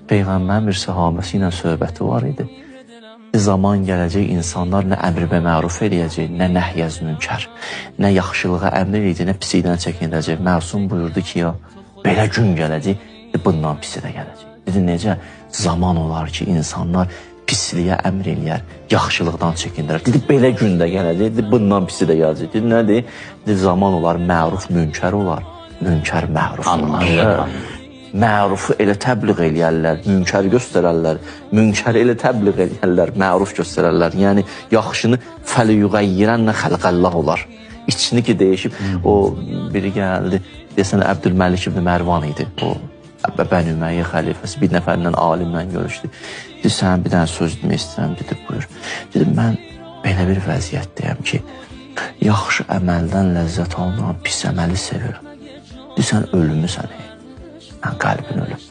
Peyğəmbərin bir səhabəsi ilə söhbəti var idi. Zaman gələcək insanlar nə əmr və məruf eləyəcək, nə nəhyəz münkər, nə yaxşılığa əmr eləyəcək, nə pislikdən çəkindirəcək. Məsum buyurdu ki, ya, belə gün gələcək, bundan pisi də gələcək. Dedi, necə zaman olar ki, insanlar pisliyə əmr eləyər, yaxşılıqdan çəkindirər. Dedi, belə gün də gələcək, dedi, bundan pisi də gələcək. Dedi, nədir? Dedi, zaman olar, məruf münkər olar, münkər məruf olar. Mərufu elə təbliğ eləyərlər, münkəri göstərərlər, münkəri elə təbliğ eləyərlər, məruf göstərərlər. Yəni, yaxşını fəliyüğəyyirənlə xəlqəllah olar. İçini ki, deyişib, o biri gəldi, deyəsən, Əbdülməlik ibn Mərvan idi. O, Bəni Üməyyə xəlifəsi bir nəfərlə alimlə görüşdü. Dedi, sən bir dənə söz demək istəyirəm, dedi, buyur. Dedi, mən belə bir vəziyyətdəyəm ki, yaxşı əməldən ləzzət alınan pis əməli sevirəm. Dedi, sən ölümüsən, mən qəlbin ölüm.